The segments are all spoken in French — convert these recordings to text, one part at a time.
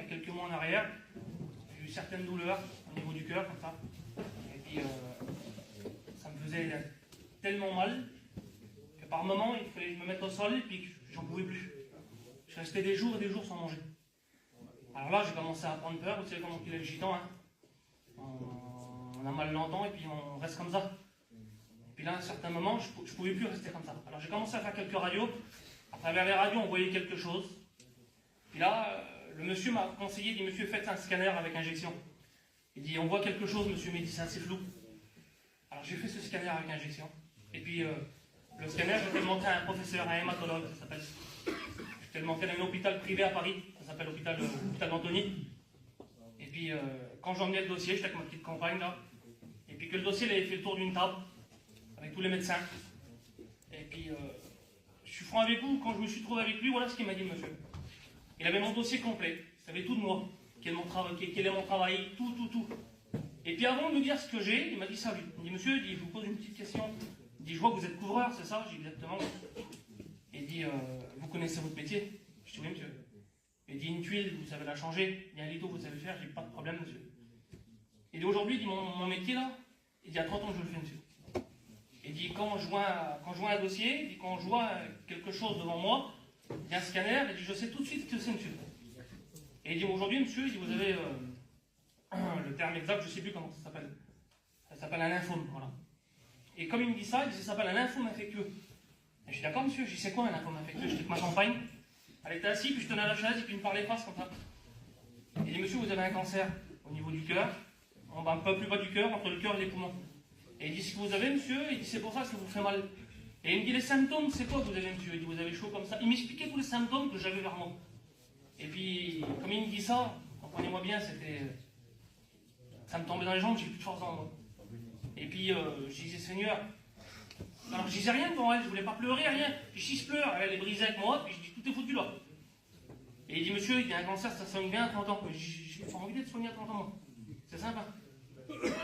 y a quelques mois en arrière, j'ai eu certaines douleurs au niveau du cœur, comme ça. Et puis, ça me faisait tellement mal que par moment, il fallait que je me mette au sol et puis que j'en pouvais plus. Je restais des jours et des jours sans manger. Alors là, j'ai commencé à prendre peur. Vous savez comment il est le gitan, hein. On a mal longtemps et puis on reste comme ça. Et puis là, à un certain moment, je ne pouvais plus rester comme ça. Alors j'ai commencé à faire quelques radios. À travers les radios, on voyait quelque chose. Et là, le monsieur m'a conseillé, il dit, monsieur, faites un scanner avec injection. Il dit, on voit quelque chose, monsieur, mais il dit, c'est assez flou. Alors j'ai fait ce scanner avec injection. Et puis, le scanner, je vais le montrer à un professeur, un hématologue, ça s'appelle. Je vais le montrer dans un hôpital privé à Paris, ça s'appelle l'hôpital d'Antony. Et puis, quand j'emmenais le dossier, j'étais avec ma petite compagne là. Et puis que le dossier, il avait fait le tour d'une table, avec tous les médecins. Et puis, je suis franc avec vous, quand je me suis trouvé avec lui, voilà ce qu'il m'a dit, monsieur. Il avait mon dossier complet, il savait tout de moi, quel est mon travail, tout. Et puis avant de me dire ce que j'ai, il m'a dit ça, lui. Il me dit, monsieur, je vous pose une petite question. Il dit, je vois que vous êtes couvreur, c'est ça? J'ai dit, exactement. Il dit, vous connaissez votre métier? Je dis, oui, monsieur. Il dit, une tuile, vous savez la changer. Il dit, un lido, vous savez le faire? J'ai pas de problème, monsieur. Il dit, aujourd'hui, il dit, mon métier, là, il dit, à 30 ans, je le fais, monsieur. Il dit, quand je vois un dossier, il dit, quand je vois quelque chose devant moi, il y a un scanner, il dit, je sais tout de suite ce que c'est, monsieur. Et il dit, aujourd'hui, monsieur, il dit, vous avez le terme exact, je ne sais plus comment ça s'appelle. Ça s'appelle un lymphome, voilà. Et comme il me dit ça, il dit, ça s'appelle un lymphome infectieux. Et je dis, d'accord, monsieur, je dis, c'est quoi un lymphome infectieux? J'étais avec ma compagne, elle était assise, puis je tenais la chaise, et puis il me parlait face comme ça. Il dit, monsieur, vous avez un cancer au niveau du cœur, un peu plus bas du cœur, entre le cœur et les poumons. Et il dit, ce que vous avez, monsieur, il dit, c'est pour ça que ça vous fait mal. Et il me dit, les symptômes, c'est quoi que vous avez, monsieur? Il dit, vous avez chaud comme ça. Il m'expliquait tous les symptômes que j'avais vers moi. Et puis, comme il me dit ça, comprenez-moi bien, ça me tombait dans les jambes, j'ai plus de force en moi. Et puis, je disais, Seigneur, alors je disais rien devant elle, je voulais pas pleurer, rien. Puis si je pleure, elle est brisée avec moi, puis je dis, tout est foutu là. Et il dit, monsieur, il y a un cancer, ça soigne bien à 30 ans. J'ai pas envie d'être soigné à 30 ans, moi. C'est sympa.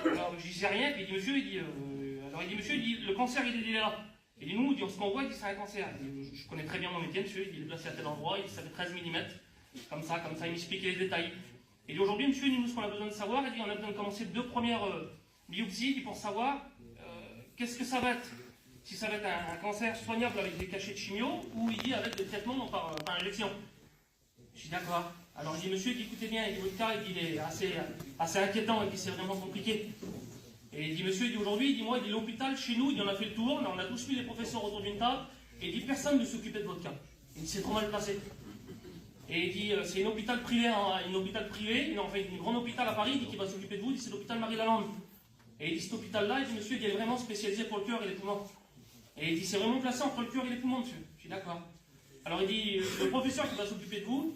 Alors je disais rien, puis il dit, monsieur, monsieur, il dit, le cancer, il est là. Il dit, nous, ce qu'on voit, il dit, c'est un cancer. Il dit, je connais très bien mon métier, monsieur, il est placé à tel endroit, il dit, ça fait 13 mm, comme ça, il m'expliquait les détails. Il dit, aujourd'hui, monsieur, nous, ce qu'on a besoin de savoir, il dit, on a besoin de commencer 2 premières biopsies, pour savoir qu'est-ce que ça va être. Si ça va être un cancer soignable avec des cachets de chimio, ou il dit avec des traitements par injection. Je dis d'accord. Alors je dis, monsieur, écoutez bien, il dit, votre cas, il est assez inquiétant, et puis c'est vraiment compliqué. Et il dit, monsieur, il dit, aujourd'hui, il dit, moi, il dit, l'hôpital, chez nous, il dit, on a fait le tour, on a tous mis les professeurs autour d'une table, et il dit, personne ne s'occupait de votre cas. Il dit, c'est trop mal placé. Et il dit, c'est un hôpital privé, enfin, une grande hôpital à Paris, il dit, qui va s'occuper de vous, il dit, c'est l'hôpital Marie-Lalande. Et il dit, cet hôpital-là, il dit, monsieur, il est vraiment spécialisé pour le cœur et les poumons. Et il dit, c'est vraiment placé entre le cœur et les poumons, monsieur. Je suis d'accord. Alors il dit, le professeur qui va s'occuper de vous,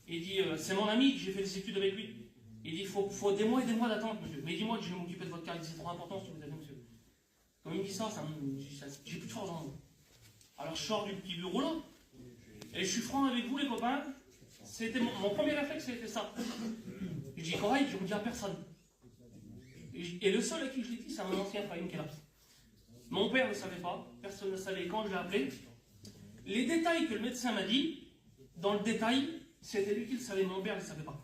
il dit, c'est mon ami, j'ai fait des études avec lui. Il dit, il faut des mois et des mois d'attente, monsieur. Mais dis-moi que je vais m'occuper de votre cas, il dit, c'est trop important ce que vous avez, monsieur. Quand il me dit ça, j'ai plus de force en moi. Alors je sors du petit bureau là, et je suis franc avec vous, les copains. C'était mon premier réflexe, c'était ça. Je dis, correct, je ne le dis à personne. Et le seul à qui je l'ai dit, c'est un ancien frère qui est là. Mon père ne savait pas, personne ne savait. Quand je l'ai appelé, les détails que le médecin m'a dit, dans le détail, c'était lui qui le savait, mon père ne le savait pas.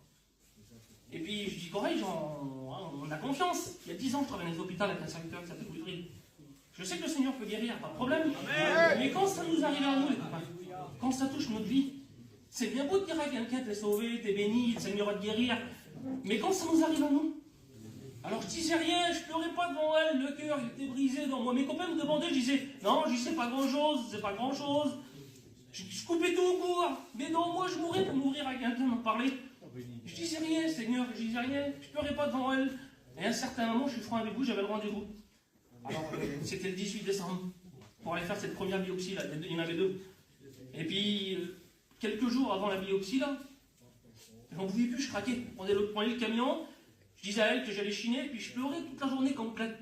Et puis je dis, correct, on a confiance. Il y a 10 ans, je travaillais dans les hôpitaux avec un serviteur qui s'appelle Wilfried. Je sais que le Seigneur peut guérir, pas de problème. Mais quand ça nous arrive à nous, les copains, quand ça touche notre vie, c'est bien beau de dire à quelqu'un, t'es sauvé, t'es béni, le Seigneur va te guérir. Mais quand ça nous arrive à nous, alors je disais rien, je pleurais pas devant elle, le cœur il était brisé dans moi. Mes copains me demandaient, je disais, non, je disais pas grand-chose, c'est pas grand-chose. Je coupais tout au court. Mais non, moi je mourrais pour mourir à quelqu'un m'en parler. Je disais rien, Seigneur, je disais rien, je pleurais pas devant elle. Et à un certain moment, je suis franc avec vous, j'avais le rendez-vous. Alors, c'était le 18 décembre, pour aller faire cette première biopsie, là, il y en avait 2. Et puis, quelques jours avant la biopsie, là, j'en pouvais plus, je craquais. Je prenais le camion, je disais à elle que j'allais chiner, et puis je pleurais toute la journée complète.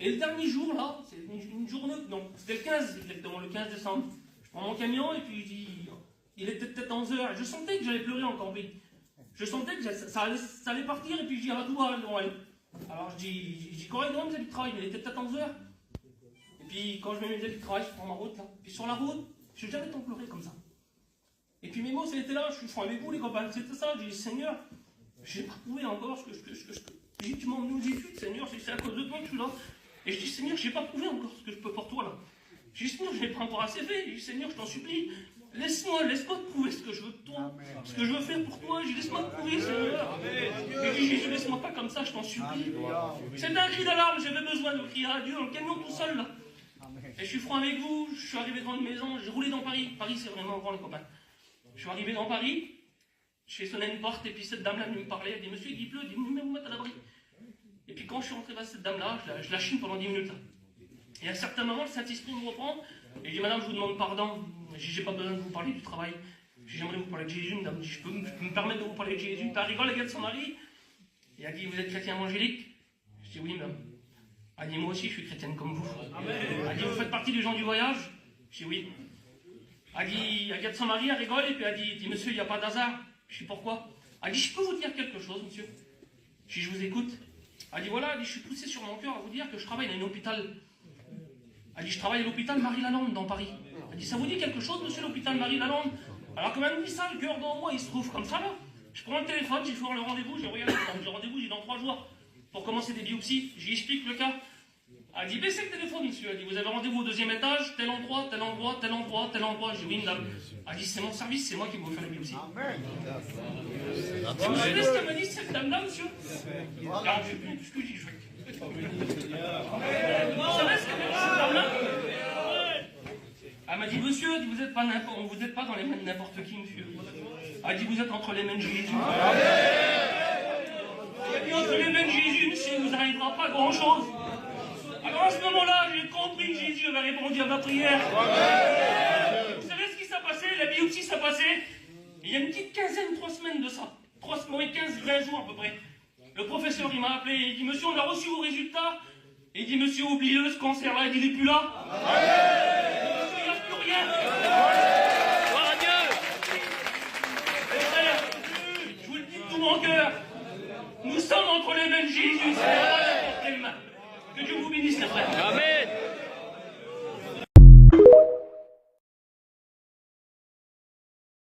Et le dernier jour, là, c'est une journée, donc c'était le 15, exactement, le 15 décembre. Je prends mon camion, et puis je dis, il était peut-être 11h, et je sentais que j'allais pleurer encore, mais je sentais que ça allait partir, et puis je dis, elle va tout voir devant elle. Alors je dis correctement mes habits de travail, mais il était peut-être 11h. Et puis quand je mets mes habits de travail, je prends ma route, là. Puis sur la route, je n'ai jamais tant pleuré comme ça. Et puis mes mots, c'était là, je suis franc avec vous, les copains, c'était ça. J'ai dit, Seigneur, je n'ai pas prouvé encore ce que j'ai dit, tu m'as emmené aux études, Seigneur, c'est à cause de toi que je suis là. Et je dis, Seigneur, je n'ai pas prouvé encore ce que je peux pour toi, là. Je dis, Seigneur, je n'ai pas encore assez fait. Je dis, Seigneur, je t'en supplie, laisse-moi te prouver ce que je veux de toi, ce que je veux faire pour toi. Je dis, laisse-moi te prouver, Seigneur. Et je dis, Jésus, laisse-moi pas comme ça, je t'en supplie. C'était un cri d'alarme, j'avais besoin de crier à Dieu dans le camion tout seul, là. Et je suis franc avec vous, je suis arrivé devant une maison, j'ai roulé dans Paris. Paris, c'est vraiment grand, les copains. Je suis arrivé dans Paris, j'ai sonné une porte, et puis cette dame-là venue me parler, elle dit, monsieur, il pleut, il dit, mais vous mettre à l'abri. Et puis quand je suis rentré vers cette dame-là, je la chine pendant 10 minutes. Là. Et à un certain moment, le Saint-Esprit me reprend, et il dit, madame, je vous demande pardon, j'ai pas besoin de vous parler du travail. J'aimerais vous parler de Jésus, madame, je peux me permettre de vous parler de Jésus. Elle rigole, elle regarde son mari, et elle dit, vous êtes chrétien évangélique? Je dis, oui, madame. Elle dit, moi aussi, je suis chrétienne comme vous. Elle dit, vous faites partie des gens du voyage? Je dis, oui. Elle dit, elle regarde son mari, elle rigole, et puis elle dit, monsieur, il n'y a pas d'hasard. Je dis, pourquoi? Elle dit, je peux vous dire quelque chose, monsieur? Je dis, je vous écoute. Elle dit, voilà, elle dit, je suis poussé sur mon cœur à vous dire que je travaille dans un hôpital. Elle dit, je travaille à l'hôpital Marie-Lalande, dans Paris. Elle dit, ça vous dit quelque chose, monsieur, l'hôpital Marie-Lalande? Alors, quand elle me dit ça, le cœur dans moi, il se trouve comme ça, là. Je prends le téléphone, j'ai fait le rendez-vous, j'ai regardé, j'ai rendez-vous, j'ai dans 3 jours. Pour commencer des biopsies, j'y explique le cas. Elle dit, baissez le téléphone, monsieur. Elle dit, vous avez rendez-vous au 2e étage, tel endroit, tel endroit, tel endroit, tel endroit. J'ai dit, oui, madame. Elle dit, c'est mon service, c'est moi qui vais vous faire la biopsie. Vous savez ce qu'elle m'a dit, cette dame-là, monsieur? Alors, je sais plus ce que j'ai joué. Vous savez ce qu'elle m'a dit, cette dame-là? Elle m'a dit, monsieur, vous n'êtes pas dans les mains de n'importe qui, monsieur. Elle dit, vous êtes entre les mains de Jésus. Elle dit, entre les mains de Jésus, monsieur, il ne vous arrivera pas grand-chose. Alors à ce moment-là, j'ai compris que Jésus avait répondu à ma prière. Vous savez ce qui s'est passé? La biopsie s'est passée. Il y a une petite quinzaine, 3 semaines de ça. 3 semaines, 15-20 jours à peu près. Le professeur, il m'a appelé, il dit, monsieur, on a reçu vos résultats. Et il dit, monsieur, oubliez-le, ce cancer-là, il n'est plus là. Monsieur, il n'y a plus rien. Gloire à Dieu. Et frère, je vous le dis de tout mon cœur. Nous sommes entre les mains de Jésus. C'est pas n'importe quelle main. Que Dieu vous bénisse, les frères. Amen.